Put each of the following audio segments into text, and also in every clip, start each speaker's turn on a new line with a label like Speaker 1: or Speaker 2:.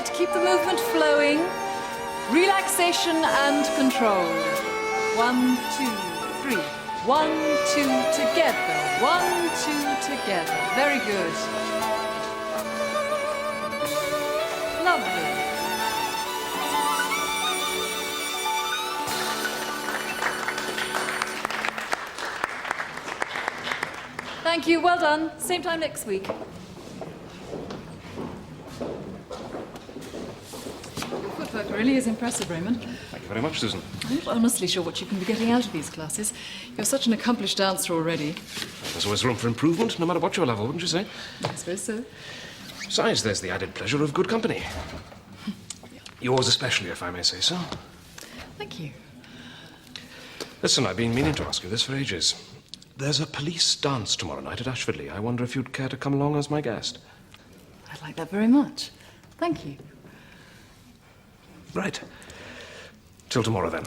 Speaker 1: right, keep the movement flowing. Relaxation and control. 1, 2, 3. 1, 2, together. 1, 2, together. Very good. Lovely. Thank you, well done. Same time next week. Your footwork really is impressive, Raymond.
Speaker 2: Thank you very much, Susan.
Speaker 1: I'm not honestly sure what you can be getting out of these classes. You're such an accomplished dancer already.
Speaker 2: There's always room for improvement, no matter what your level, wouldn't you say?
Speaker 1: I suppose so.
Speaker 2: Besides, there's the added pleasure of good company. Yours especially, if I may say so.
Speaker 1: Thank you.
Speaker 2: Listen, I've been meaning to ask you this for ages. There's a police dance tomorrow night at Ashfordley. I wonder if you'd care to come along as my guest.
Speaker 1: I'd like that very much. Thank you.
Speaker 2: Right. Till tomorrow, then.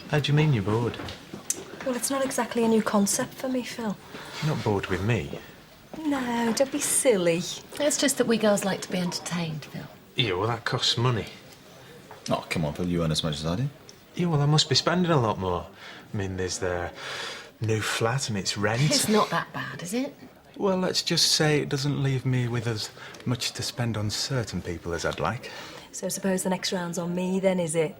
Speaker 3: How do you mean you're bored?
Speaker 4: Well, it's not exactly a new concept for me, Phil.
Speaker 3: You're not bored with me.
Speaker 4: No, don't be silly.
Speaker 5: It's just that we girls like to be entertained, Phil.
Speaker 3: Yeah, well, that costs money.
Speaker 6: Oh, come on, Phil, you earn as much as I do.
Speaker 3: Yeah, well, I must be spending a lot more. I mean, there's the new flat and its rent.
Speaker 5: It's not that bad, is it?
Speaker 3: Well, let's just say it doesn't leave me with as much to spend on certain people as I'd like.
Speaker 4: So suppose the next round's on me, then, is it?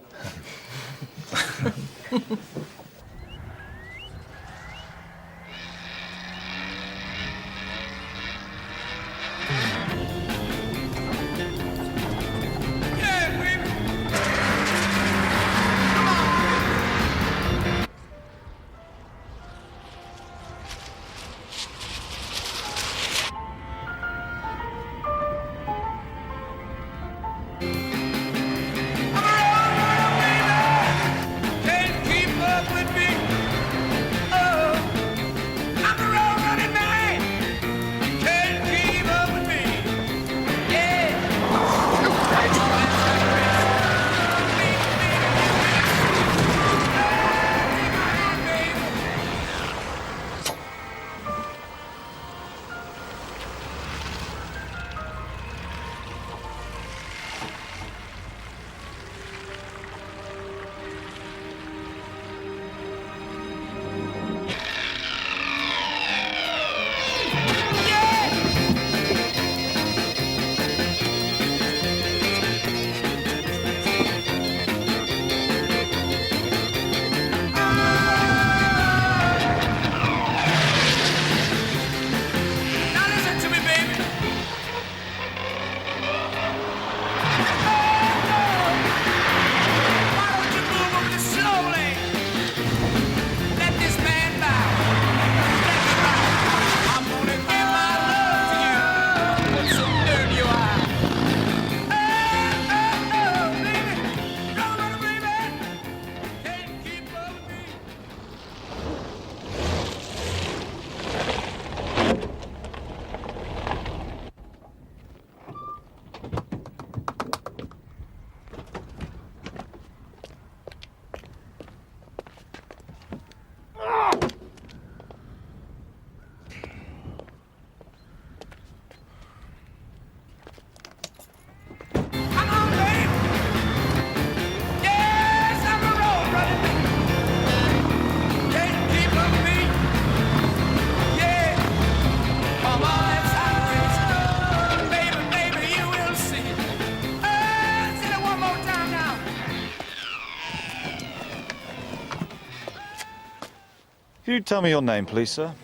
Speaker 6: Could you tell me your name, please, sir?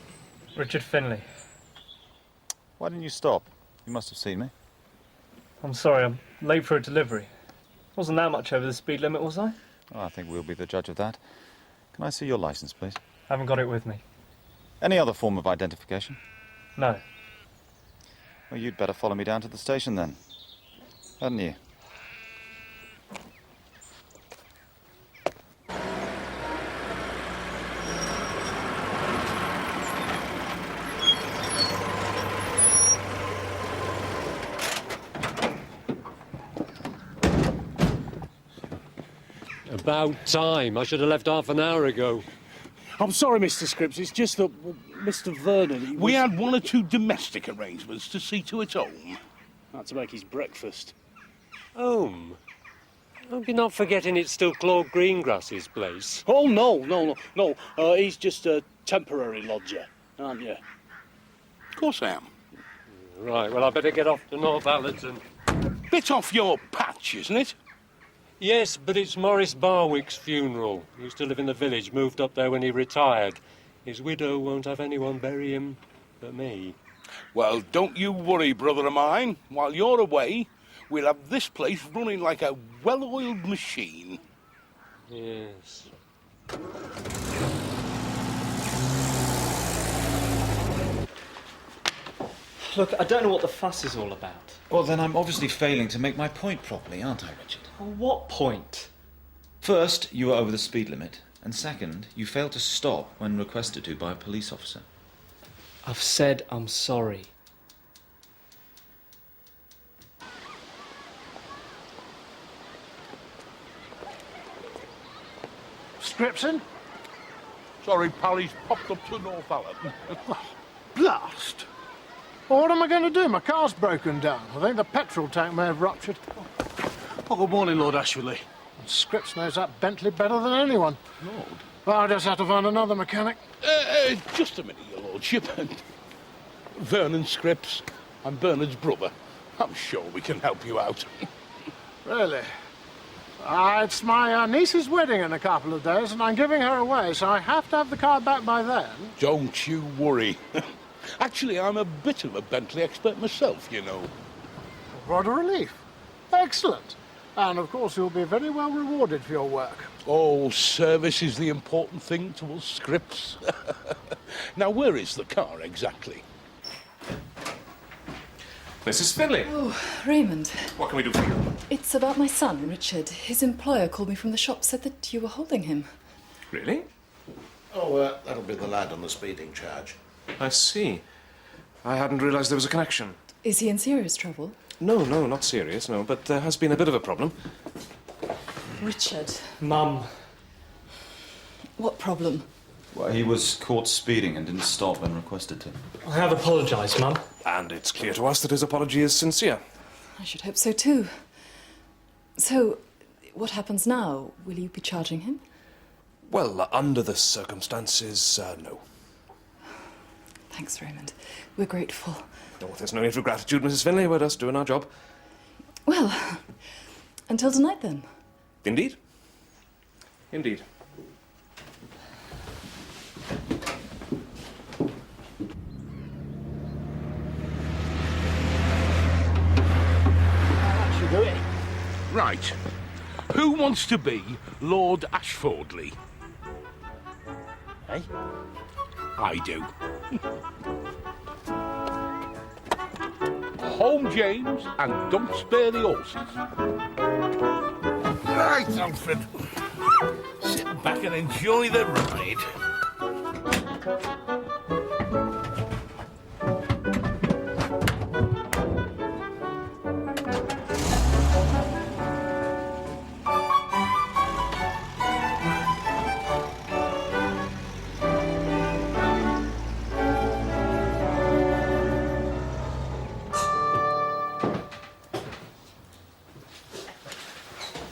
Speaker 7: Richard Finley.
Speaker 6: Why didn't you stop? You must have seen me.
Speaker 7: I'm sorry, I'm late for a delivery. Wasn't that much over the speed limit, was I?
Speaker 6: Oh, I think we'll be the judge of that. Can I see your license, please?
Speaker 7: Haven't got it with me.
Speaker 6: Any other form of identification?
Speaker 7: No.
Speaker 6: Well, you'd better follow me down to the station then. Hadn't you?
Speaker 8: About time. I should have left half an hour ago. I'm sorry, Mr. Scripps. It's just that Mr. Vernon, he was...
Speaker 9: We had one or two domestic arrangements to see to its home.
Speaker 8: Had to make his breakfast.
Speaker 10: Home? Hope you're not forgetting it's still Claude Greengrass's place.
Speaker 8: Oh, no. He's just a temporary lodger, aren't you?
Speaker 9: Of course I am.
Speaker 10: Right, well, I better get off to North Allerton.
Speaker 9: Bit off your patch, isn't it?
Speaker 10: Yes, but it's Maurice Barwick's funeral. He used to live in the village, moved up there when he retired. His widow won't have anyone bury him but me.
Speaker 9: Well, don't you worry, brother of mine. While you're away, we'll have this place running like a well-oiled machine.
Speaker 10: Yes.
Speaker 7: Look, I don't know what the fuss is all about.
Speaker 6: Well, then I'm obviously failing to make my point properly, aren't I, Richard?
Speaker 7: What point?
Speaker 6: First, you were over the speed limit. And second, you failed to stop when requested to by a police officer.
Speaker 7: I've said I'm sorry.
Speaker 9: Scripson? Sorry, pal, he's popped up to North Allerton.
Speaker 11: Blast! Well, what am I going to do? My car's broken down. I think the petrol tank may have ruptured.
Speaker 8: Oh, good morning, Lord Ashfordley.
Speaker 11: Scripps knows that Bentley better than anyone.
Speaker 9: Lord.
Speaker 11: Well, I just have to find another mechanic.
Speaker 9: Just a minute, your lordship. Vernon Scripps. I'm Bernard's brother. I'm sure we can help you out.
Speaker 11: Really? It's my niece's wedding in a couple of days, and I'm giving her away, so I have to have the car back by then.
Speaker 9: Don't you worry. Actually, I'm a bit of a Bentley expert myself, you know.
Speaker 11: What a relief. Excellent. And, of course, you'll be very well rewarded for your work.
Speaker 9: Oh, service is the important thing to us Scripps. Now, where is the car exactly?
Speaker 2: Mrs. Finlay.
Speaker 1: Oh, Raymond.
Speaker 2: What can we do for you?
Speaker 1: It's about my son, Richard. His employer called me from the shop, said that you were holding him.
Speaker 2: Really?
Speaker 12: Oh, that'll be the lad on the speeding charge.
Speaker 2: I see. I hadn't realised there was a connection.
Speaker 1: Is he in serious trouble?
Speaker 2: No, not serious, no, but there has been a bit of a problem.
Speaker 1: Richard.
Speaker 7: Mum.
Speaker 1: What problem?
Speaker 6: Well, he was caught speeding and didn't stop when requested to.
Speaker 7: I have apologised, Mum.
Speaker 2: And it's clear to us that his apology is sincere.
Speaker 1: I should hope so too. So, what happens now? Will you be charging him?
Speaker 2: Well, under the circumstances, no.
Speaker 1: Thanks, Raymond. We're grateful.
Speaker 2: Oh, there's no need for gratitude, Mrs. Finlay. We're just doing our job.
Speaker 1: Well, until tonight then.
Speaker 2: Indeed. Indeed.
Speaker 11: That should do it.
Speaker 9: Right. Who wants to be Lord Ashfordley?
Speaker 8: Eh?
Speaker 9: I do. Home, James, and don't spare the horses. Right, Alfred. Sit back and enjoy the ride.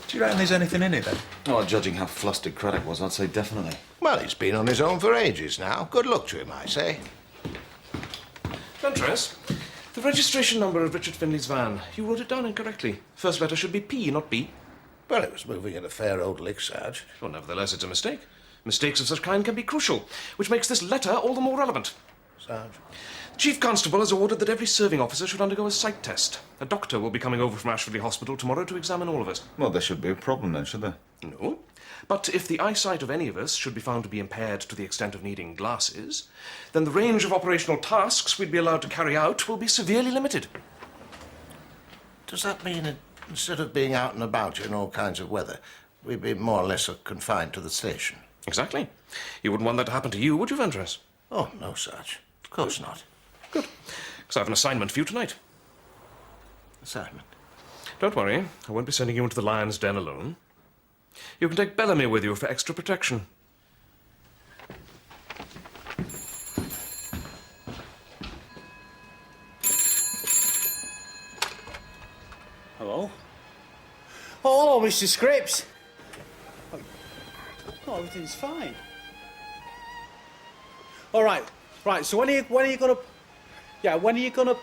Speaker 3: Do you reckon there's anything in it, then?
Speaker 6: Oh, judging how flustered Craddock was, I'd say definitely.
Speaker 12: Well, he's been on his own for ages now. Good luck to him, I say.
Speaker 2: Ventress, the registration number of Richard Finley's van. You wrote it down incorrectly. First letter should be P, not B.
Speaker 12: Well, it was moving at a fair old lick, Sarge.
Speaker 2: Well, nevertheless, it's a mistake. Mistakes of such kind can be crucial, which makes this letter all the more relevant.
Speaker 12: Sarge?
Speaker 2: The Chief Constable has ordered that every serving officer should undergo a sight test. A doctor will be coming over from Ashfordley Hospital tomorrow to examine all of us.
Speaker 6: Well, there should be a problem then, should there?
Speaker 2: No. But if the eyesight of any of us should be found to be impaired to the extent of needing glasses, then the range of operational tasks we'd be allowed to carry out will be severely limited.
Speaker 12: Does that mean that instead of being out and about in all kinds of weather, we'd be more or less confined to the station?
Speaker 2: Exactly. You wouldn't want that to happen to you, would you, Ventress?
Speaker 12: Oh, no, Sarge. Of course not.
Speaker 2: Good. Because I have an assignment for you tonight.
Speaker 12: Assignment?
Speaker 2: Don't worry. I won't be sending you into the lion's den alone. You can take Bellamy with you for extra protection.
Speaker 8: Hello? Oh, hello, Mr. Scripps. Oh, everything's fine. All right, right. So when are you gonna? Yeah, when are you gonna?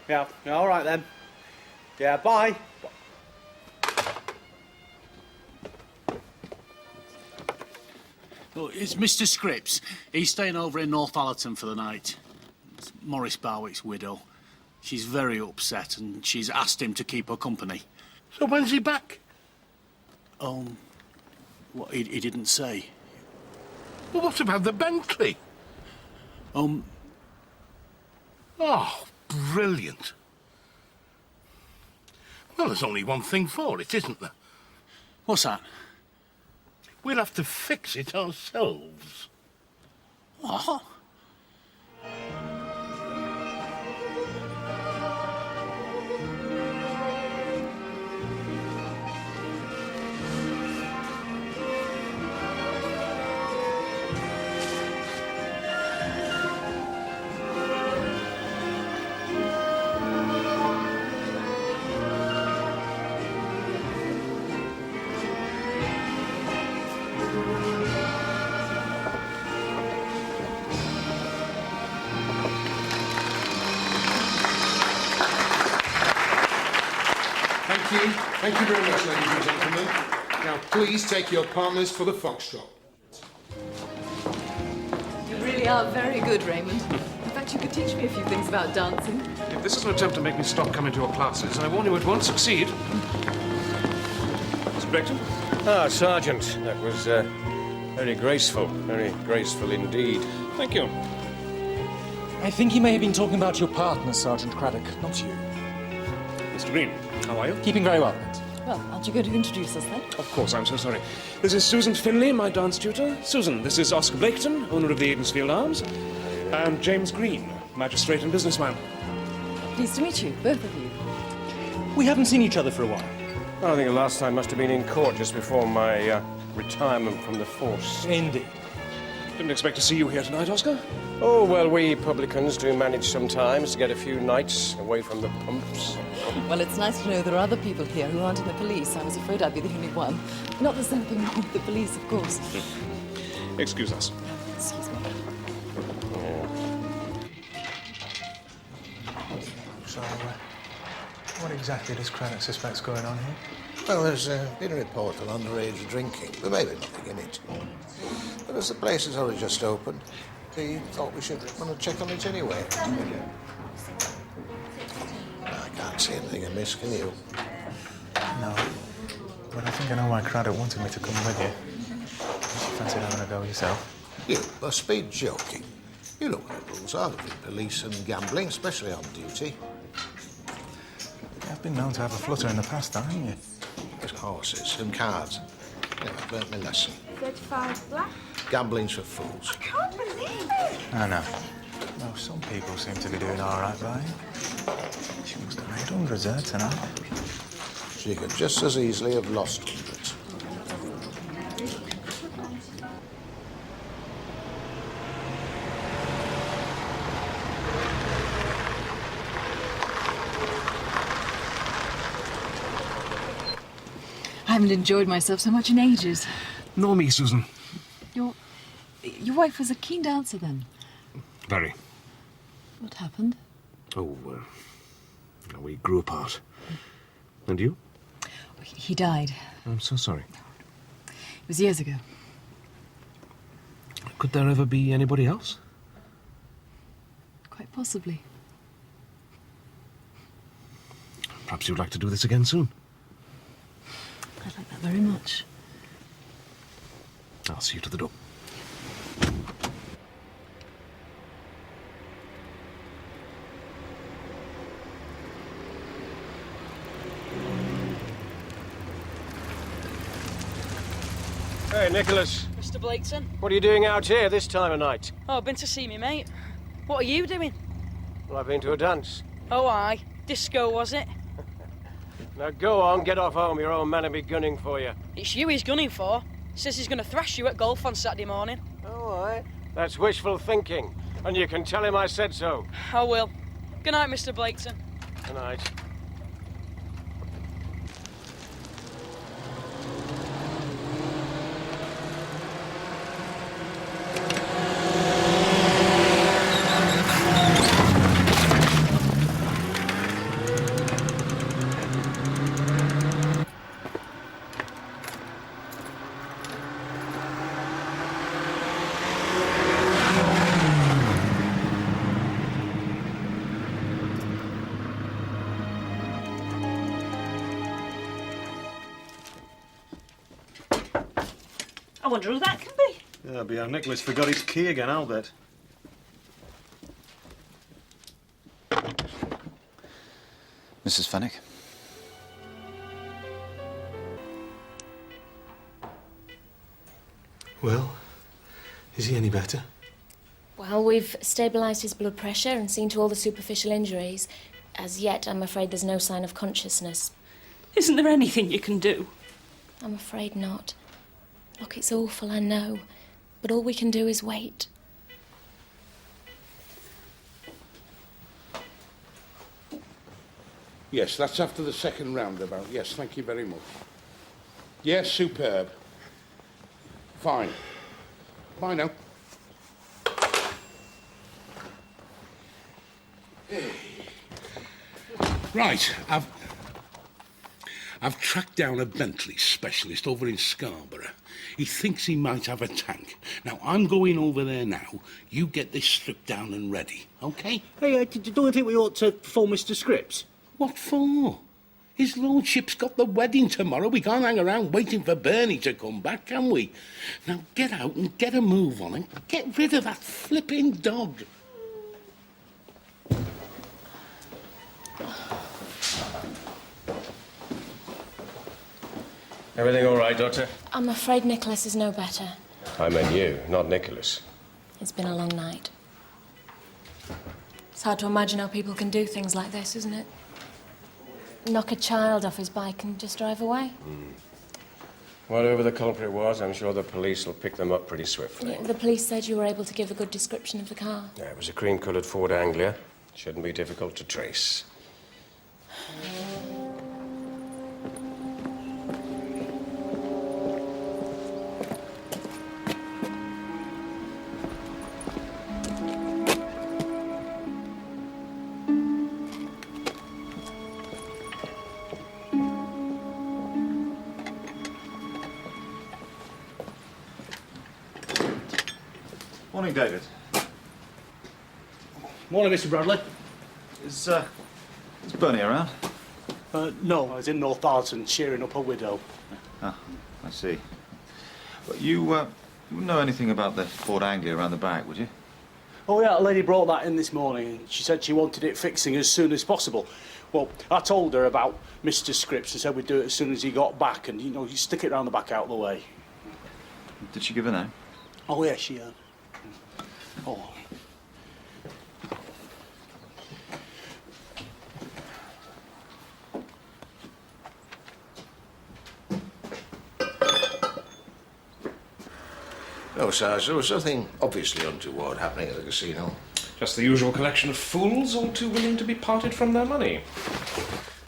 Speaker 8: Yeah, all right then. Yeah, bye. Look, it's Mr. Scripps. He's staying over in North Allerton for the night. It's Morris Barwick's widow. She's very upset and she's asked him to keep her company.
Speaker 9: So when's he back?
Speaker 8: What, he didn't say.
Speaker 9: Well, what about the Bentley? Oh, brilliant. Well, there's only one thing for it, isn't there?
Speaker 8: What's that?
Speaker 9: We'll have to fix it ourselves.
Speaker 8: What?
Speaker 13: Thank you very much, ladies and gentlemen. Now, please take your partners for the foxtrot.
Speaker 1: You really are very good, Raymond. In fact, you could teach me a few things about dancing.
Speaker 2: If this is an attempt to make me stop coming to your classes, I warn you it won't succeed. Mr. Brexton?
Speaker 10: Ah, Sergeant, that was very graceful indeed. Thank you.
Speaker 14: I think he may have been talking about your partner, Sergeant Craddock, not you.
Speaker 2: Mr. Green, how are you?
Speaker 14: Keeping very well, thanks.
Speaker 1: Well, aren't you going to introduce us then?
Speaker 2: Of course, I'm so sorry. This is Susan Finlay, my dance tutor. Susan, this is Oscar Blaketon, owner of the Aidensfield Arms. And James Green, magistrate and businessman.
Speaker 1: Pleased to meet you, both of you.
Speaker 14: We haven't seen each other for a while.
Speaker 10: I think the last time must have been in court just before my retirement from the force.
Speaker 14: Indeed.
Speaker 2: Didn't expect to see you here tonight, Oscar.
Speaker 10: Oh, well, we publicans do manage sometimes to get a few nights away from the pumps.
Speaker 1: Well, it's nice to know there are other people here who aren't in the police. I was afraid I'd be the only one. Not the same thing with the police, of course.
Speaker 2: Excuse us.
Speaker 1: Excuse me.
Speaker 3: So, what exactly does Craddock suspect's going on here?
Speaker 12: Well, there's been a report of underage drinking. There may be nothing in it. But as the place has only just opened, he thought we should want to check on it anyway. I can't see anything amiss, can you?
Speaker 3: No. But I think I know why Craddock wanted me to come with you. You fancied having a go yourself?
Speaker 12: You must be joking. You know what the rules are with police and gambling, especially on duty.
Speaker 3: I've been known to have a flutter in the past, haven't you?
Speaker 12: There's horses and cards. Yeah, I've learnt my lesson.
Speaker 15: 35 black.
Speaker 12: Gambling's for fools.
Speaker 15: I can't believe it.
Speaker 3: I know. No, some people seem to be doing all right by it. She must have made hundreds there tonight.
Speaker 12: She could just as easily have lost hundreds.
Speaker 1: I haven't enjoyed myself so much in ages.
Speaker 2: Nor me, Susan.
Speaker 1: Your wife was a keen dancer then?
Speaker 2: Very.
Speaker 1: What happened?
Speaker 2: Oh, we grew apart. And you?
Speaker 1: He died.
Speaker 2: I'm so sorry.
Speaker 1: It was years ago.
Speaker 2: Could there ever be anybody else?
Speaker 1: Quite possibly.
Speaker 2: Perhaps you'd like to do this again soon.
Speaker 1: I'd like that very much.
Speaker 2: I'll see you to the door.
Speaker 10: Hey, Nicholas.
Speaker 15: Mr. Blaketon?
Speaker 10: What are you doing out here this time of night?
Speaker 15: Oh, been to see me, mate. What are you doing?
Speaker 10: Well, I've been to a dance.
Speaker 15: Oh, aye. Disco, was it?
Speaker 10: Now go on, get off home. Your old man will be gunning for you.
Speaker 15: It's you he's gunning for. Says he's going to thrash you at golf on Saturday morning.
Speaker 10: Oh, aye. That's wishful thinking. And you can tell him I said so.
Speaker 15: I will. Good night, Mr. Blaketon.
Speaker 10: Good night.
Speaker 16: I wonder who that can be.
Speaker 3: That'll be how Nicholas forgot his key again, I'll bet.
Speaker 6: Mrs. Fenwick?
Speaker 3: Well, is he any better?
Speaker 17: Well, we've stabilised his blood pressure and seen to all the superficial injuries. As yet, I'm afraid there's no sign of consciousness.
Speaker 16: Isn't there anything you can do?
Speaker 17: I'm afraid not. Look, it's awful, I know. But all we can do is wait.
Speaker 9: Yes, that's after the second roundabout. Yes, thank you very much. Yes, superb. Fine. Bye now. Right, I've tracked down a Bentley specialist over in Scarborough. He thinks he might have a tank. Now, I'm going over there now. You get this stripped down and ready, OK?
Speaker 8: Hey, don't you think we ought to phone Mr. Scripps?
Speaker 9: What for? His lordship's got the wedding tomorrow. We can't hang around waiting for Bernie to come back, can we? Now, get out and get a move on and get rid of that flipping dog.
Speaker 18: Everything all right, Doctor?
Speaker 17: I'm afraid Nicholas is no better.
Speaker 18: I meant you, not Nicholas.
Speaker 17: It's been a long night. It's hard to imagine how people can do things like this, isn't it? Knock a child off his bike and just drive away.
Speaker 18: Whatever the culprit was, I'm sure the police will pick them up pretty swiftly.
Speaker 17: Yeah, the police said you were able to give a good description of the car.
Speaker 18: Yeah, it was a cream-coloured Ford Anglia. Shouldn't be difficult to trace.
Speaker 6: Morning, David.
Speaker 8: Morning, Mr. Bradley.
Speaker 6: Is Bernie around?
Speaker 8: No, I was in North Barton cheering up a widow.
Speaker 6: Ah, I see. But you wouldn't know anything about the Ford Anglia around the back, would you?
Speaker 8: Oh, yeah, a lady brought that in this morning and she said she wanted it fixing as soon as possible. Well, I told her about Mr. Scripps and said we'd do it as soon as he got back and, you know, you stick it round the back out of the way.
Speaker 6: Did she give a name?
Speaker 8: Oh, yeah, she Oh.
Speaker 12: No, Sarge, there was nothing obviously untoward happening at the casino.
Speaker 2: Just the usual collection of fools, all too willing to be parted from their money.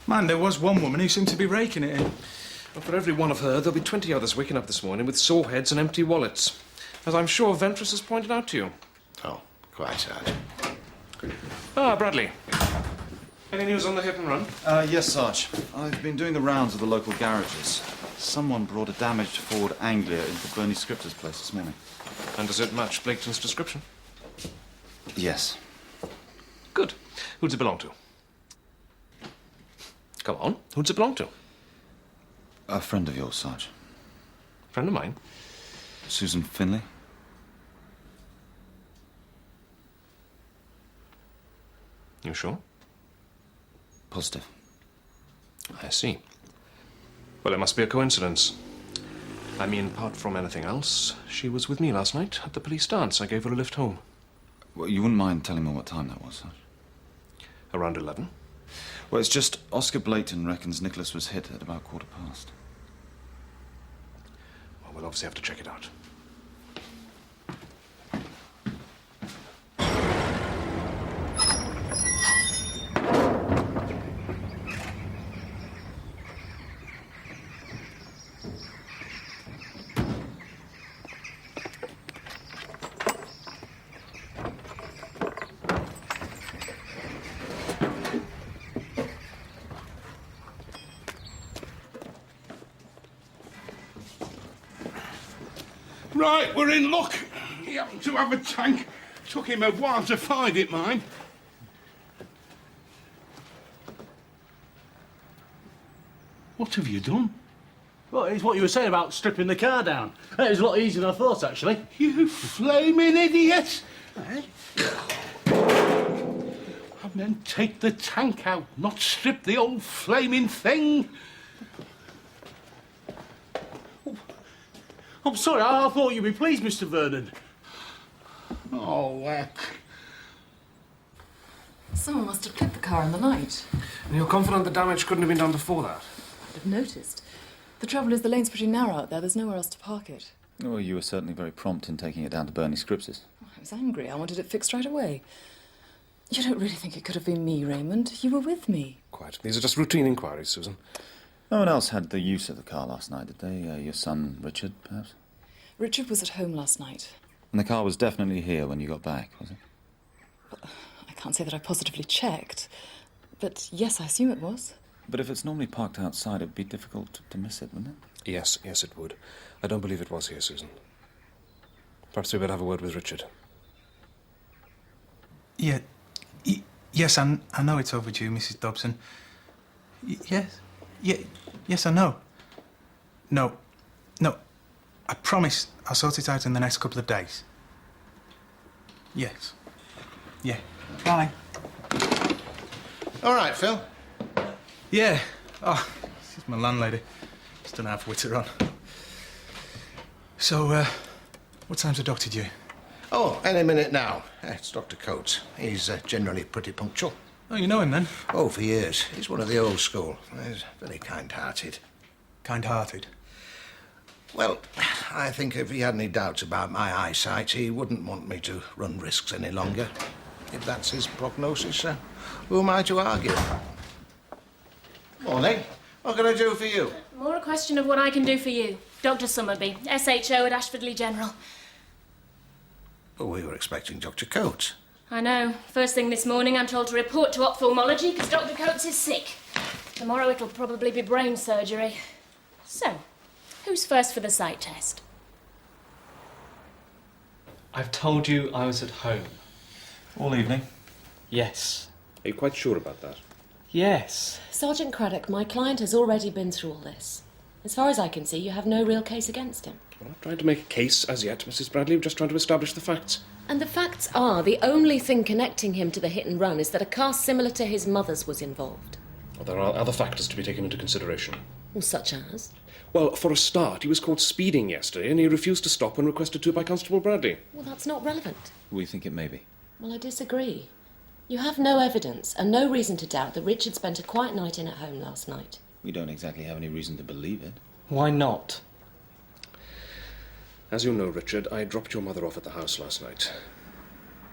Speaker 3: Man, there was one woman who seemed to be raking it in.
Speaker 2: Well, for every one of her, there'll be 20 others waking up this morning with sore heads and empty wallets, as I'm sure Ventris has pointed out to you.
Speaker 12: Oh, quite, Sarge.
Speaker 2: Ah, Bradley. Any news on the hit and run?
Speaker 6: Yes, Sarge. I've been doing the rounds of the local garages. Someone brought a damaged Ford Anglia into Bernie Scripps' place this morning.
Speaker 2: And does it match Blaketon's description?
Speaker 6: Yes.
Speaker 2: Good. Who'd it belong to? Come on. Who'd it belong to?
Speaker 6: A friend of yours, Sarge.
Speaker 2: Friend of mine?
Speaker 6: Susan Finley.
Speaker 2: You sure?
Speaker 6: Positive.
Speaker 2: I see. Well, it must be a coincidence. I mean, apart from anything else, she was with me last night at the police dance. I gave her a lift home.
Speaker 6: Well, you wouldn't mind telling me what time that was, Sarge?
Speaker 2: Around 11.
Speaker 6: Well, it's just Oscar Blaketon reckons Nicholas was hit at about 15:15.
Speaker 2: Well, we'll obviously have to check it out.
Speaker 9: Right, we're in luck. He happened to have a tank. Took him a while to find it, mind. What have you done?
Speaker 8: Well, it's what you were saying about stripping the car down. It was a lot easier than I thought, actually.
Speaker 9: You flaming idiot! I meant take the tank out, not strip the old flaming thing.
Speaker 8: I'm sorry, I thought you'd be pleased, Mr. Vernon.
Speaker 9: Oh, heck.
Speaker 1: Someone must have clipped the car in the night.
Speaker 2: And you're confident the damage couldn't have been done before that?
Speaker 1: I'd have noticed. The trouble is the lane's pretty narrow out there. There's nowhere else to park it.
Speaker 6: Well, you were certainly very prompt in taking it down to Bernie Scripps'.
Speaker 1: I was angry. I wanted it fixed right away. You don't really think it could have been me, Raymond? You were with me.
Speaker 2: Quite. These are just routine inquiries, Susan.
Speaker 6: No one else had the use of the car last night, did they? Your son, Richard, perhaps?
Speaker 1: Richard was at home last night.
Speaker 6: And the car was definitely here when you got back, was it?
Speaker 1: I can't say that I positively checked, but yes, I assume it was.
Speaker 6: But if it's normally parked outside, it'd be difficult to miss it, wouldn't it?
Speaker 2: Yes, it would. I don't believe it was here, Susan. Perhaps we better have a word with Richard.
Speaker 3: Yeah. Yes, I know it's overdue, Mrs. Dobson. Yes. Yes, I know. No. I promise I'll sort it out in the next couple of days. Yes. Yeah. Bye.
Speaker 12: All right, Phil.
Speaker 3: Yeah. Oh, this is my landlady. Just don't know how to wit her on. So, what time's the doctor due?
Speaker 12: Oh, any minute now. It's Dr. Coates. He's generally pretty punctual.
Speaker 3: Oh, you know him then?
Speaker 12: Oh, for years. He's one of the old school. He's very kind-hearted.
Speaker 3: Kind-hearted?
Speaker 12: Well, I think if he had any doubts about my eyesight, he wouldn't want me to run risks any longer. If that's his prognosis, who am I to argue? Morning. What can I do for you?
Speaker 17: More a question of what I can do for you. Dr. Summerby, SHO at Ashfordley General.
Speaker 12: Well, we were expecting Dr. Coates.
Speaker 17: I know. First thing this morning, I'm told to report to ophthalmology because Dr. Coates is sick. Tomorrow it'll probably be brain surgery. So, who's first for the sight test?
Speaker 7: I've told you I was at home.
Speaker 6: All evening?
Speaker 7: Yes.
Speaker 2: Are you quite sure about that?
Speaker 7: Yes.
Speaker 5: Sergeant Craddock, my client has already been through all this. As far as I can see, you have no real case against him.
Speaker 2: We're not trying to make a case as yet, Mrs. Bradley. We're just trying to establish the facts.
Speaker 5: And the facts are, the only thing connecting him to the hit and run is that a car similar to his mother's was involved.
Speaker 2: Well, there are other factors to be taken into consideration.
Speaker 5: Well, such as?
Speaker 2: Well, for a start, he was caught speeding yesterday and he refused to stop when requested to by Constable Bradley.
Speaker 5: Well, that's not relevant.
Speaker 6: We think it may be.
Speaker 5: Well, I disagree. You have no evidence and no reason to doubt that Richard spent a quiet night in at home last night.
Speaker 6: We don't exactly have any reason to believe it.
Speaker 7: Why not?
Speaker 2: As you know, Richard, I dropped your mother off at the house last night.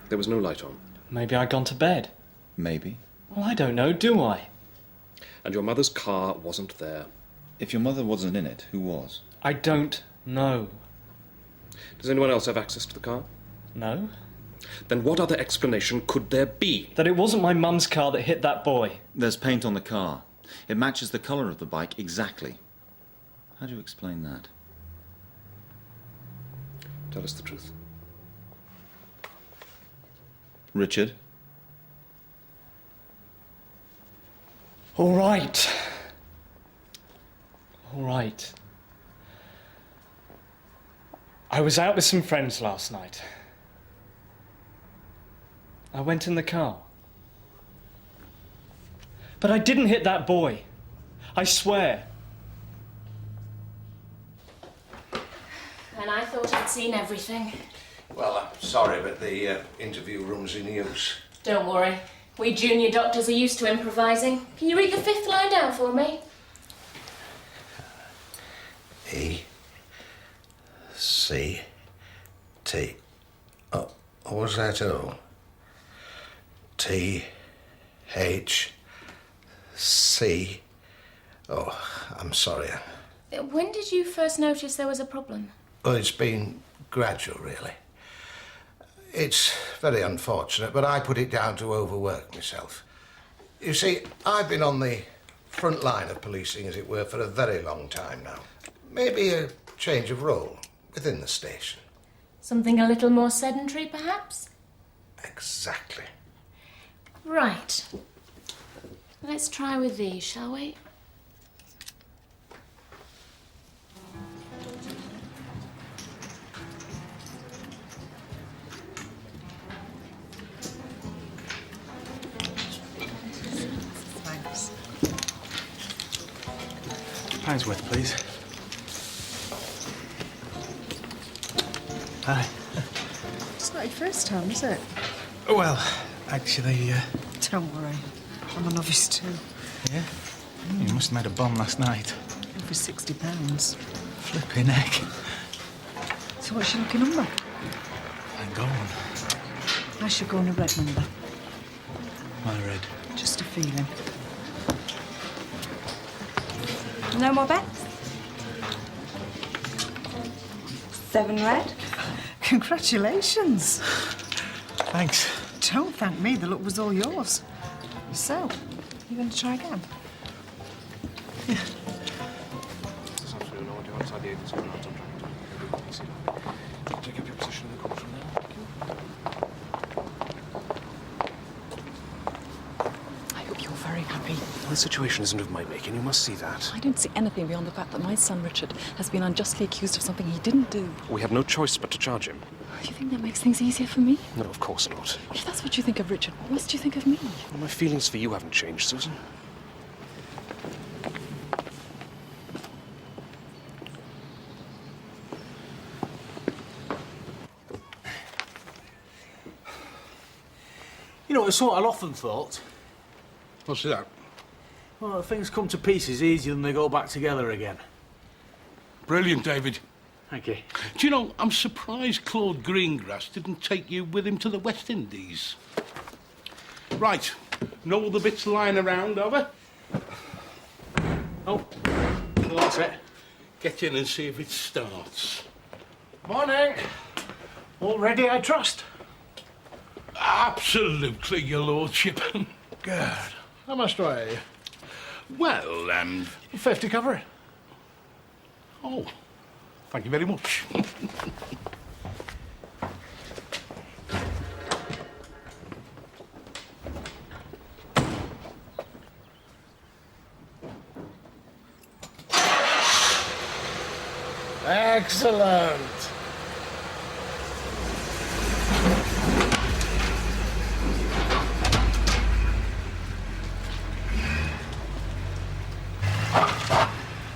Speaker 2: There was no light on.
Speaker 7: Maybe I'd gone to bed.
Speaker 6: Maybe.
Speaker 7: Well, I don't know, do I?
Speaker 2: And your mother's car wasn't there.
Speaker 6: If your mother wasn't in it, who was?
Speaker 7: I don't know.
Speaker 2: Does anyone else have access to the car?
Speaker 7: No.
Speaker 2: Then what other explanation could there be?
Speaker 7: That it wasn't my mum's car that hit that boy.
Speaker 6: There's paint on the car. It matches the colour of the bike exactly. How do you explain that?
Speaker 2: Tell us the truth.
Speaker 6: Richard?
Speaker 7: All right. All right. I was out with some friends last night. I went in the car. But I didn't hit that boy. I swear.
Speaker 17: And I thought I'd seen everything.
Speaker 12: Well, I'm sorry, but the interview room's in use.
Speaker 17: Don't worry. We junior doctors are used to improvising. Can you read the fifth line down for me?
Speaker 12: E-C-T. Oh, what was that? O? T-H-C. Oh, I'm sorry.
Speaker 17: When did you first notice there was a problem?
Speaker 12: Well, it's been gradual, really. It's very unfortunate, but I put it down to overwork myself. You see, I've been on the front line of policing, as it were, for a very long time now. Maybe a change of role within the station.
Speaker 17: Something a little more sedentary, perhaps?
Speaker 12: Exactly.
Speaker 17: Right. Let's try with these, shall we?
Speaker 3: Time's worth, please. Hi.
Speaker 19: It's not your first time, is it?
Speaker 3: Well, actually,
Speaker 19: Don't worry. I'm a novice too.
Speaker 3: yeah? You must have made a bomb last night.
Speaker 19: Over £60.
Speaker 3: Flipping heck.
Speaker 19: So what's your lucky number?
Speaker 3: I'm going.
Speaker 19: I should go on a red number.
Speaker 3: My red.
Speaker 19: Just a feeling. No more bets? 7 red? Congratulations.
Speaker 3: Thanks.
Speaker 19: Don't thank me, the luck was all yours. So, you going to try again?
Speaker 2: This afternoon, I want you outside the agent's grounds. I'm trying to take up your position in the courtroom now.
Speaker 1: I hope you're very happy.
Speaker 2: The situation isn't of my making. You must see that.
Speaker 1: I don't see anything beyond the fact that my son Richard has been unjustly accused of something he didn't do.
Speaker 2: We have no choice but to charge him.
Speaker 1: Do you think that makes things easier for me?
Speaker 2: No, of course not.
Speaker 1: If that's what you think of Richard, what must you think of me?
Speaker 2: Well, my feelings for you haven't changed, Susan.
Speaker 8: You know, it's what I've often thought.
Speaker 13: What's that?
Speaker 8: Well, things come to pieces easier than they go back together again.
Speaker 9: Brilliant, David.
Speaker 8: Thank you.
Speaker 9: Do you know, I'm surprised Claude Greengrass didn't take you with him to the West Indies. Right. Know all the bits lying around, over?
Speaker 8: Oh, well, that's it.
Speaker 9: Get in and see if it starts.
Speaker 11: Morning.
Speaker 8: All ready, I trust?
Speaker 9: Absolutely, your lordship.
Speaker 8: Good.
Speaker 11: How much do I owe you?
Speaker 9: Well,
Speaker 11: 50 cover it.
Speaker 9: Oh, thank you very much.
Speaker 11: Excellent.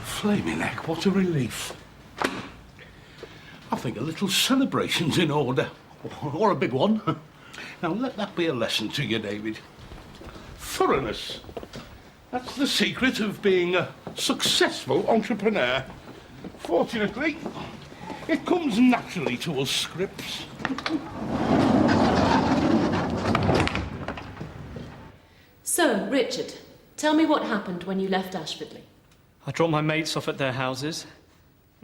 Speaker 9: Flaming heck, what a relief. I think a little celebration's in order. Or a big one. Now, let that be a lesson to you, David. Thoroughness. That's the secret of being a successful entrepreneur. Fortunately, it comes naturally to us Scripps.
Speaker 5: So, Richard, tell me what happened when you left Ashfordley.
Speaker 7: I dropped my mates off at their houses.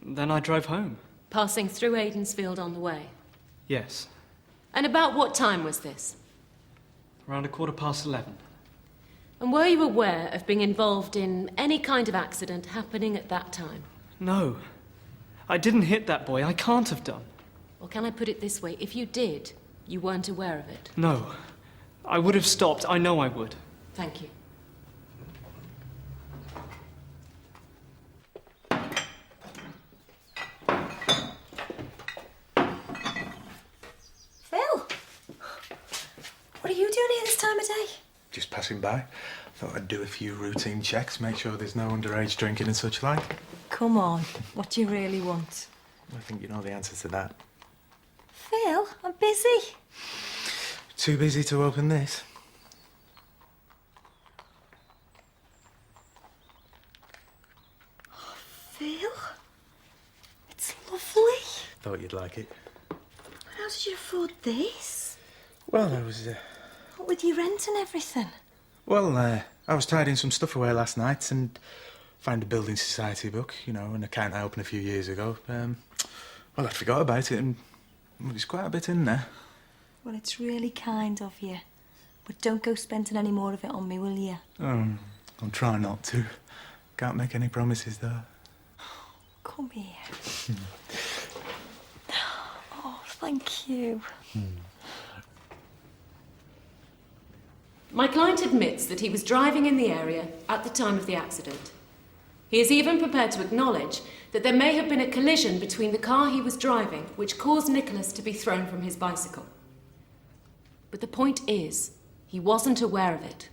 Speaker 7: Then I drove home.
Speaker 5: Passing through Aidensfield on the way.
Speaker 7: Yes,
Speaker 5: And about what time was this?
Speaker 7: around 11:15.
Speaker 5: And were you aware of being involved in any kind of accident happening at that time?
Speaker 7: No, I didn't hit that boy. I can't have done.
Speaker 5: Or can I put it this way? If you did, you weren't aware of it.
Speaker 7: No, I would have stopped. I know I would.
Speaker 5: Thank you.
Speaker 4: Phil! What are you doing here this time of day?
Speaker 3: Just passing by. Thought I'd do a few routine checks, make sure there's no underage drinking and such like.
Speaker 4: Come on, what do you really want?
Speaker 3: I think you know the answer to that.
Speaker 4: Phil, I'm busy.
Speaker 3: Too busy to open this.
Speaker 4: Phil? It's lovely.
Speaker 3: Thought you'd like it.
Speaker 4: How did you afford this?
Speaker 3: Well, I was,
Speaker 4: What with your rent and everything?
Speaker 3: I was tidying some stuff away last night and found a building society book, you know, an account I opened a few years ago. Well, I forgot about it and there's quite a bit in there.
Speaker 4: Well, it's really kind of you. But don't go spending any more of it on me, will you?
Speaker 3: I'll try not to. Can't make any promises, though.
Speaker 4: Come here. Oh, thank you.
Speaker 5: My client admits that he was driving in the area at the time of the accident. He is even prepared to acknowledge that there may have been a collision between the car he was driving which caused Nicholas to be thrown from his bicycle. But the point is, he wasn't aware of it.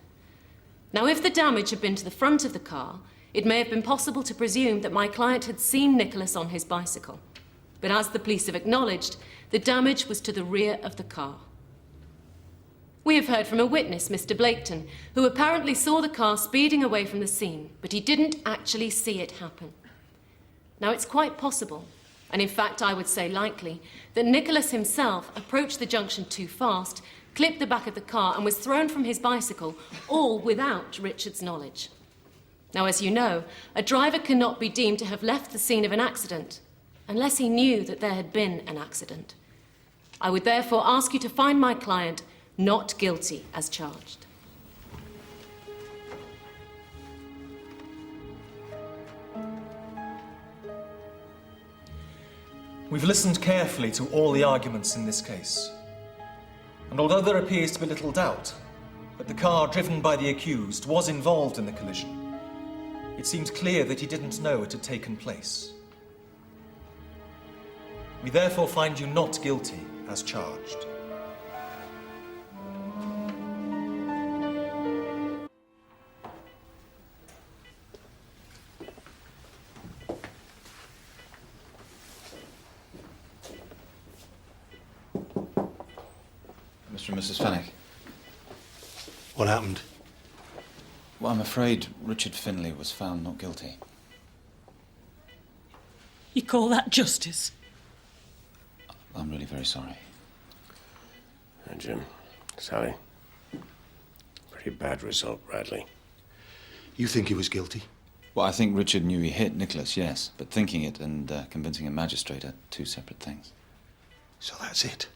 Speaker 5: Now, if the damage had been to the front of the car, it may have been possible to presume that my client had seen Nicholas on his bicycle. But as the police have acknowledged, the damage was to the rear of the car. We have heard from a witness, Mr. Blaketon, who apparently saw the car speeding away from the scene, but he didn't actually see it happen. Now, it's quite possible, and in fact I would say likely, that Nicholas himself approached the junction too fast, clipped the back of the car and was thrown from his bicycle, all without Richard's knowledge. Now, as you know, a driver cannot be deemed to have left the scene of an accident unless he knew that there had been an accident. I would therefore ask you to find my client not guilty as charged.
Speaker 14: We've listened carefully to all the arguments in this case. And although there appears to be little doubt that the car driven by the accused was involved in the collision, it seems clear that he didn't know it had taken place. We therefore find you not guilty as charged.
Speaker 6: Mr. and Mrs. Fenwick.
Speaker 13: What happened?
Speaker 6: Well, I'm afraid Richard Finlay was found not guilty.
Speaker 16: You call that justice?
Speaker 6: I'm really very sorry.
Speaker 18: Jim, Sally. Pretty bad result, Bradley.
Speaker 13: You think he was guilty?
Speaker 6: Well, I think Richard knew he hit Nicholas, yes. But thinking it and convincing a magistrate are two separate things.
Speaker 13: So that's it.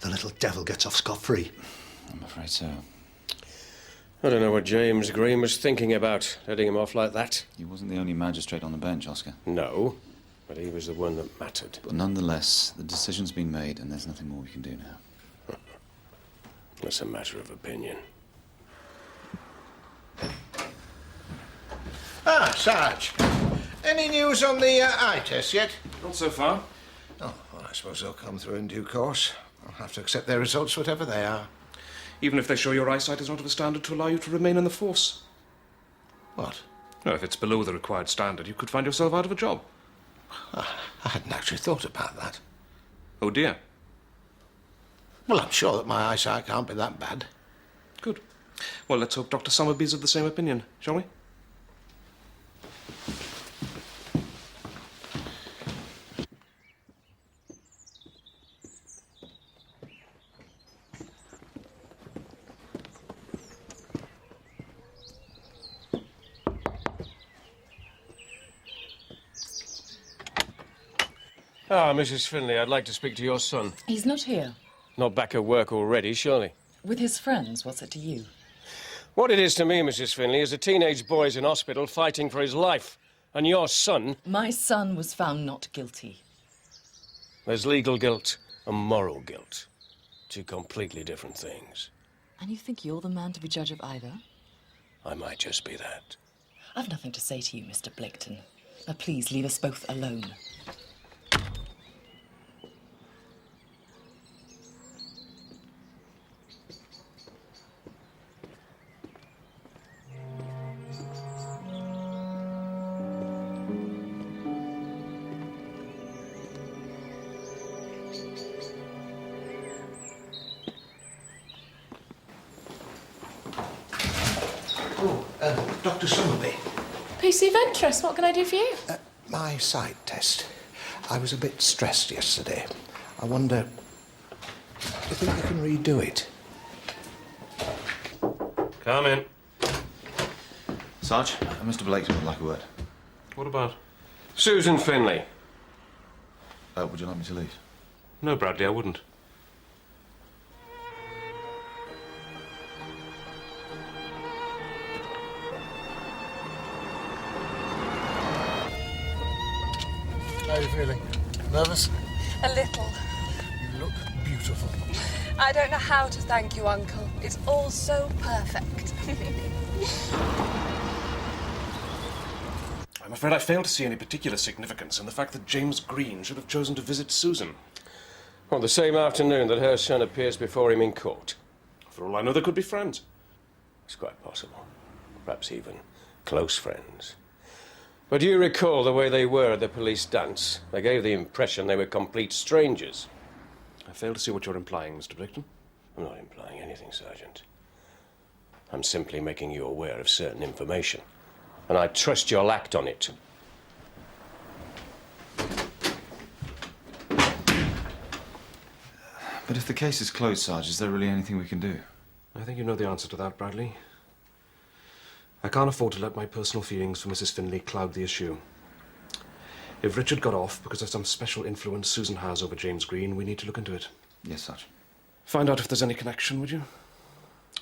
Speaker 13: The little devil gets off scot-free.
Speaker 6: I'm afraid so.
Speaker 18: I don't know what James Green was thinking about, letting him off like that.
Speaker 6: He wasn't the only magistrate on the bench, Oscar.
Speaker 18: No, but he was the one that mattered.
Speaker 6: But nonetheless, the decision's been made and there's nothing more we can do now.
Speaker 18: It's a matter of opinion.
Speaker 12: Ah, Sarge. Any news on the eye test yet?
Speaker 2: Not so far.
Speaker 12: Oh, well, I suppose they'll come through in due course. I'll have to accept their results, whatever they are.
Speaker 2: Even if they show your eyesight is not of a standard to allow you to remain in the force.
Speaker 12: What?
Speaker 2: Well, if it's below the required standard, you could find yourself out of a job.
Speaker 12: I hadn't actually thought about that.
Speaker 2: Oh, dear.
Speaker 12: Well, I'm sure that my eyesight can't be that bad.
Speaker 2: Good. Well, let's hope Dr. Summerby's of the same opinion, shall we?
Speaker 18: Ah, Mrs. Finlay, I'd like to speak to your son.
Speaker 19: He's not here.
Speaker 18: Not back at work already, surely?
Speaker 19: With his friends, what's it to you?
Speaker 18: What it is to me, Mrs. Finlay, is a teenage boy's in hospital fighting for his life. And your son...
Speaker 19: My son was found not guilty.
Speaker 18: There's legal guilt and moral guilt. Two completely different things.
Speaker 19: And you think you're the man to be judge of either?
Speaker 18: I might just be that.
Speaker 19: I've nothing to say to you, Mr. Blaketon. Now, please leave us both alone.
Speaker 12: Dr. Summerby.
Speaker 15: PC of interest, what can I do for you?
Speaker 12: My sight test. I was a bit stressed yesterday. I wonder, do you think you can redo it?
Speaker 18: Come in.
Speaker 6: Sarge, Mr. Blaketon would like a word.
Speaker 2: What about?
Speaker 18: Susan Finlay.
Speaker 6: Would you like me to leave?
Speaker 2: No, Bradley, I wouldn't.
Speaker 11: How are you feeling? Nervous?
Speaker 20: A little.
Speaker 11: You look beautiful.
Speaker 20: I don't know how to thank you, Uncle. It's all so perfect.
Speaker 2: I'm afraid I fail to see any particular significance in the fact that James Green should have chosen to visit Susan.
Speaker 18: On the same afternoon that her son appears before him in court.
Speaker 2: For all I know, they could be friends.
Speaker 18: It's quite possible. Perhaps even close friends. But do you recall the way they were at the police dance? They gave the impression they were complete strangers.
Speaker 2: I fail to see what you're implying, Mr. Blaketon.
Speaker 18: I'm not implying anything, Sergeant. I'm simply making you aware of certain information. And I trust you'll act on it.
Speaker 6: But if the case is closed, Sarge, is there really anything we can do?
Speaker 2: I think you know the answer to that, Bradley. I can't afford to let my personal feelings for Mrs. Finlay cloud the issue. If Richard got off because of some special influence Susan has over James Green, we need to look into it.
Speaker 6: Yes, Sarge.
Speaker 2: Find out if there's any connection, would you?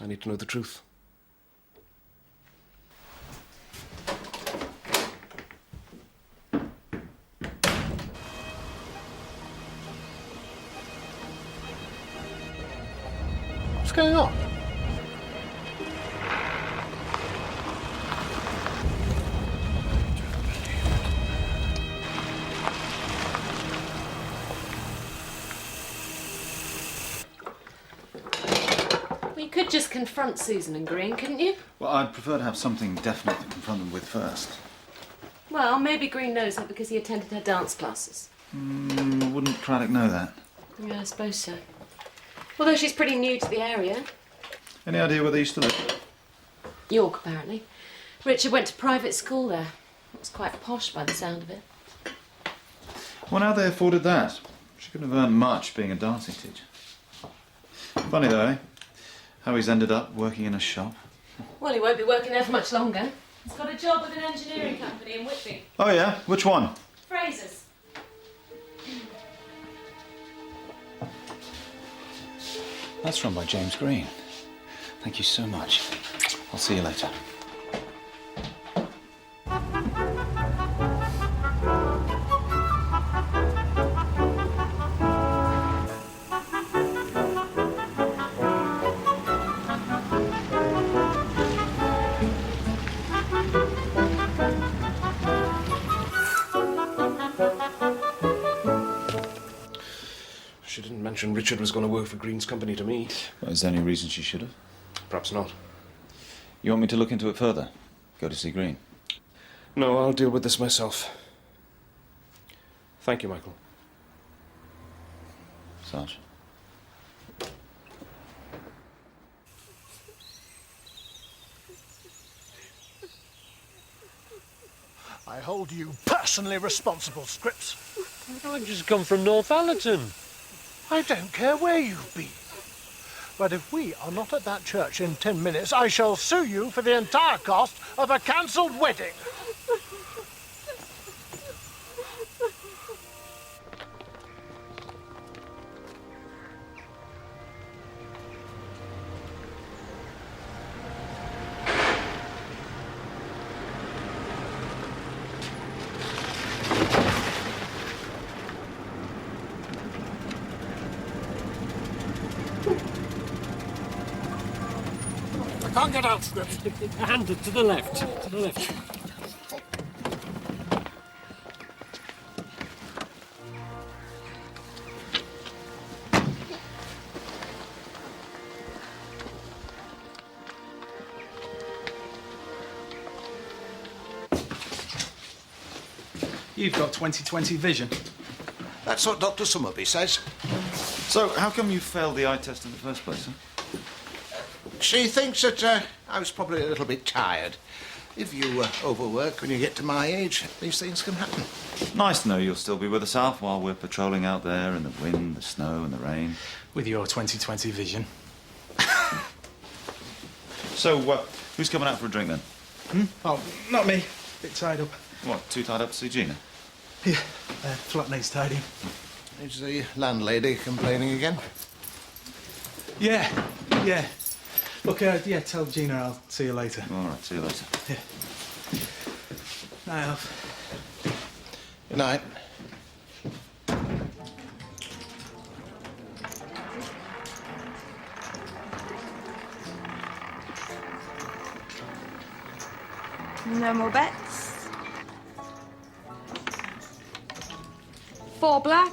Speaker 2: I need to know the truth.
Speaker 11: What's going on?
Speaker 5: Well, you could just confront Susan and Green, couldn't you?
Speaker 6: Well, I'd prefer to have something definite to confront them with first.
Speaker 5: Well, maybe Green knows her because he attended her dance classes.
Speaker 6: Wouldn't Craddock know that?
Speaker 5: Yeah, I suppose so. Although she's pretty new to the area.
Speaker 6: Any idea where they used to live?
Speaker 5: York, apparently. Richard went to private school there. It was quite posh by the sound of it.
Speaker 6: Well, how they afforded that? She couldn't have earned much being a dancing teacher. Funny though, eh? How he's ended up working in a shop.
Speaker 5: Well, he won't be working there for much longer. He's got a job with an engineering company in Whitby.
Speaker 6: Oh yeah? Which one?
Speaker 5: Fraser's.
Speaker 6: That's run by James Green. Thank you so much. I'll see you later.
Speaker 2: She didn't mention Richard was going to work for Green's company to me.
Speaker 6: Well, is there any reason she should have?
Speaker 2: Perhaps not.
Speaker 6: You want me to look into it further? Go to see Green?
Speaker 2: No, I'll deal with this myself. Thank you, Michael.
Speaker 6: Sarge.
Speaker 11: I hold you personally responsible, Scripps.
Speaker 10: I've just come from Northallerton.
Speaker 11: I don't care where you've been. But if we are not at that church in 10 minutes, I shall sue you for the entire cost of a cancelled wedding. I can't get out, Scripps.
Speaker 10: Hand to the left. To the left.
Speaker 3: You've got 20/20 vision.
Speaker 12: That's what Dr. Summerby says.
Speaker 6: So, how come you failed the eye test in the first place, huh?
Speaker 12: She thinks that I was probably a little bit tired. If you overwork when you get to my age, these things can happen.
Speaker 6: Nice to know you'll still be with us, Alf, while we're patrolling out there in the wind, the snow and the rain.
Speaker 3: With your 20/20 vision.
Speaker 6: So, who's coming out for a drink then?
Speaker 3: Oh, not me. Bit tied up.
Speaker 6: What, too tied up to see Gina?
Speaker 3: Yeah, flat needs tidying.
Speaker 12: Is the landlady complaining again?
Speaker 3: Yeah, yeah. Look, yeah, tell Gina I'll see you later.
Speaker 6: All right, see you later.
Speaker 3: Yeah. Night, Alf.
Speaker 12: Good night.
Speaker 4: No more bets?
Speaker 19: 4 black.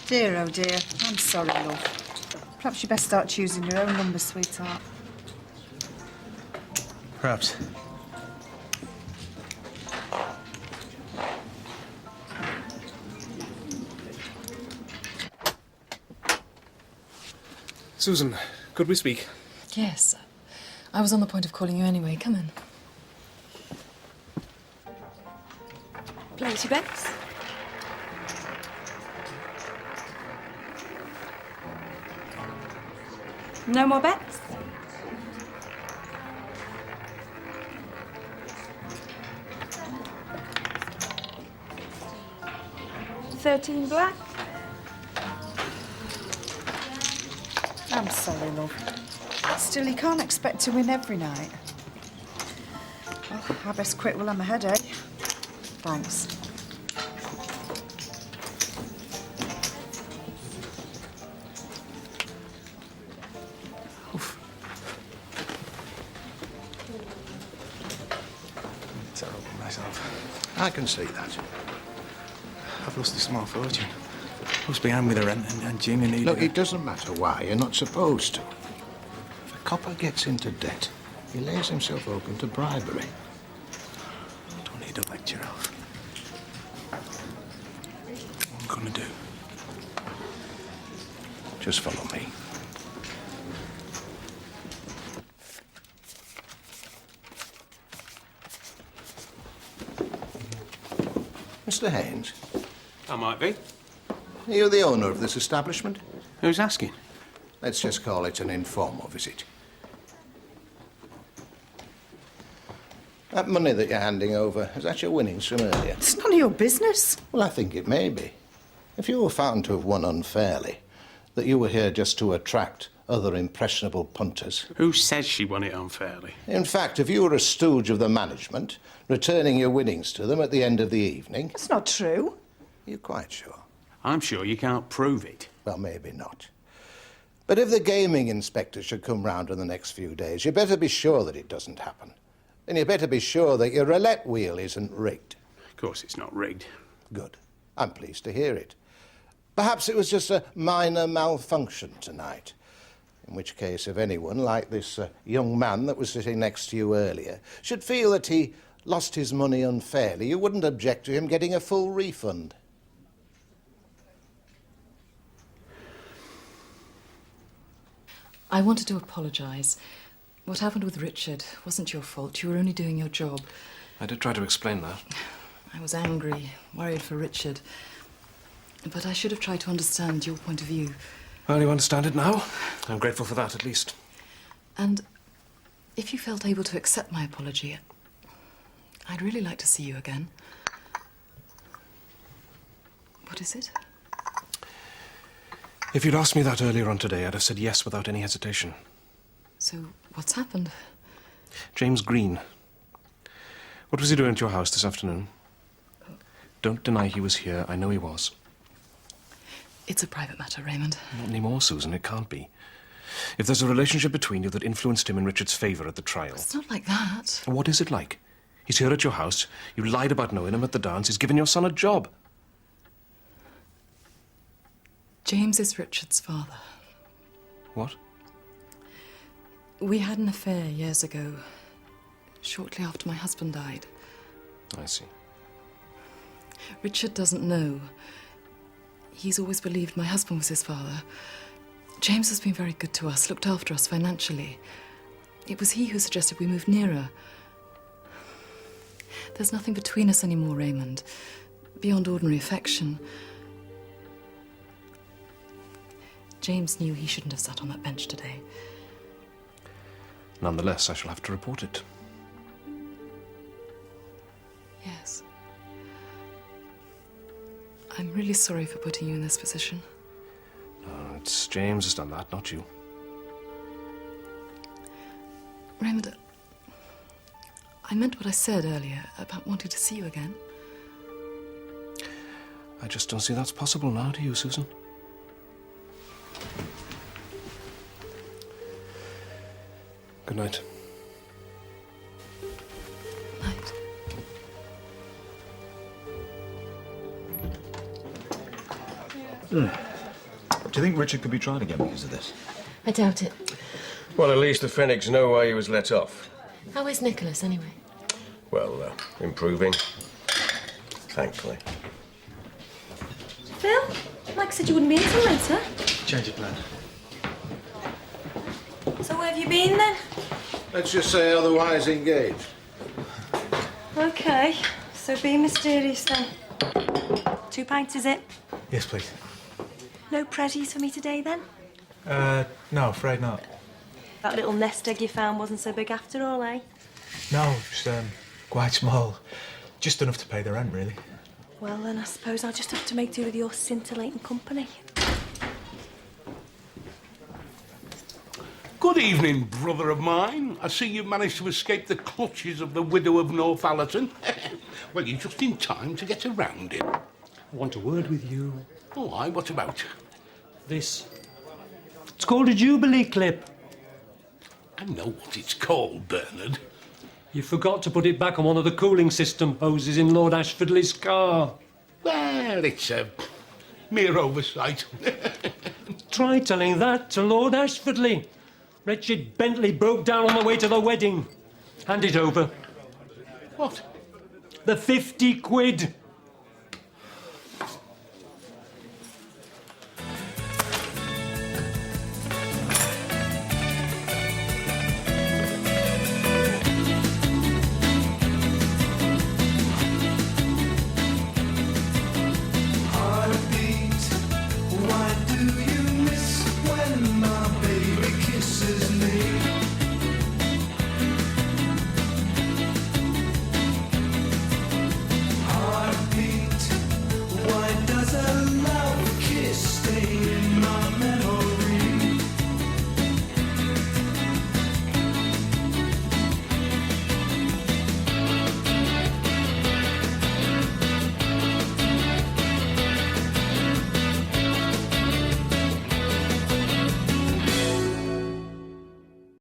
Speaker 19: Dear, oh dear. I'm sorry, love. Perhaps you best start choosing your own number, sweetheart.
Speaker 3: Perhaps.
Speaker 2: Susan, could we speak?
Speaker 19: Yes. I was on the point of calling you anyway. Come in.
Speaker 4: Place your bets. No more bets? $13 black.
Speaker 19: I'm sorry, love. Still, you can't expect to win every night. Well, I best quit while I'm ahead, eh? Thanks.
Speaker 3: Terrible myself.
Speaker 12: I can see that.
Speaker 3: I've lost a small fortune. I was behind with the rent and Jimmy needed...
Speaker 12: Look, it doesn't matter why. You're not supposed to. If a copper gets into debt, he lays himself open to bribery.
Speaker 3: Don't need a lecture, Alf. What am I going to do?
Speaker 12: Just follow me. Mr. Haynes,
Speaker 9: I might be.
Speaker 12: are you the owner of this establishment?
Speaker 9: Who's asking?
Speaker 12: Let's just call it an informal visit. That money that you're handing over, is that your winnings from earlier?
Speaker 19: It's none of your business.
Speaker 12: Well, I think it may be. If you were found to have won unfairly, that you were here just to attract other impressionable punters.
Speaker 9: Who says she won it unfairly?
Speaker 12: In fact, if you were a stooge of the management, returning your winnings to them at the end of the evening...
Speaker 19: That's not true.
Speaker 12: You're quite sure?
Speaker 9: I'm sure you can't prove it.
Speaker 12: Well, maybe not. But if the gaming inspector should come round in the next few days, you better be sure that it doesn't happen. And you better be sure that your roulette wheel isn't rigged.
Speaker 9: Of course it's not rigged.
Speaker 12: Good. I'm pleased to hear it. Perhaps it was just a minor malfunction tonight. In which case, if anyone, like this young man that was sitting next to you earlier, should feel that he lost his money unfairly, you wouldn't object to him getting a full refund.
Speaker 19: I wanted to apologise. What happened with Richard wasn't your fault. You were only doing your job.
Speaker 2: I did try to explain that.
Speaker 19: I was angry, worried for Richard. But I should have tried to understand your point of view.
Speaker 2: Well, you understand it now. I'm grateful for that, at least.
Speaker 19: And if you felt able to accept my apology, I'd really like to see you again. What is it?
Speaker 2: If you'd asked me that earlier on today, I'd have said yes without any hesitation.
Speaker 19: So, what's happened?
Speaker 2: James Green. What was he doing at your house this afternoon? Don't deny he was here. I know he was.
Speaker 19: It's a private matter, Raymond.
Speaker 2: Not anymore, Susan. It can't be. If there's a relationship between you that influenced him in Richard's favour at the trial...
Speaker 19: It's not like that.
Speaker 2: What is it like? He's here at your house. You lied about knowing him at the dance. He's given your son a job.
Speaker 19: James is Richard's father.
Speaker 2: What?
Speaker 19: We had an affair years ago, shortly after my husband died.
Speaker 2: I see.
Speaker 19: Richard doesn't know. He's always believed my husband was his father. James has been very good to us, looked after us financially. It was he who suggested we move nearer. There's nothing between us anymore, Raymond, beyond ordinary affection. James knew he shouldn't have sat on that bench today.
Speaker 2: Nonetheless, I shall have to report it.
Speaker 19: Yes. I'm really sorry for putting you in this position.
Speaker 2: No, it's James has done that, not you.
Speaker 19: Raymond, I meant what I said earlier about wanting to see you again.
Speaker 2: I just don't see that's possible now, do you, Susan? Good night.
Speaker 19: Night.
Speaker 6: Do you think Richard could be tried again because of this?
Speaker 17: I doubt it.
Speaker 18: Well, at least the Fenwicks know why he was let off.
Speaker 5: How is Nicholas, anyway?
Speaker 18: Well, improving. Thankfully.
Speaker 4: Phil, Mike said you wouldn't be in till later.
Speaker 3: Change of plan.
Speaker 4: So where have you been then?
Speaker 12: Let's just say otherwise engaged.
Speaker 4: Okay, so be mysterious then. 2 pints, is it?
Speaker 3: Yes, please.
Speaker 4: No prezzies for me today then?
Speaker 3: No, afraid not.
Speaker 4: That little nest egg you found wasn't so big after all, eh?
Speaker 3: No, it's quite small. Just enough to pay the rent, really.
Speaker 4: Well, then I suppose I'll just have to make do with your scintillating company.
Speaker 9: Good evening, brother of mine. I see you've managed to escape the clutches of the widow of Northallerton. Well, you're just in time to get around it.
Speaker 10: I want a word with you.
Speaker 9: Oh, aye, what about?
Speaker 10: This. It's called a Jubilee clip.
Speaker 9: I know what it's called, Bernard.
Speaker 10: You forgot to put it back on one of the cooling system hoses in Lord Ashfordley's car.
Speaker 9: Well, it's a mere oversight.
Speaker 10: Try telling that to Lord Ashfordley. Wretched Bentley broke down on the way to the wedding. Hand it over.
Speaker 9: What?
Speaker 10: The 50 quid.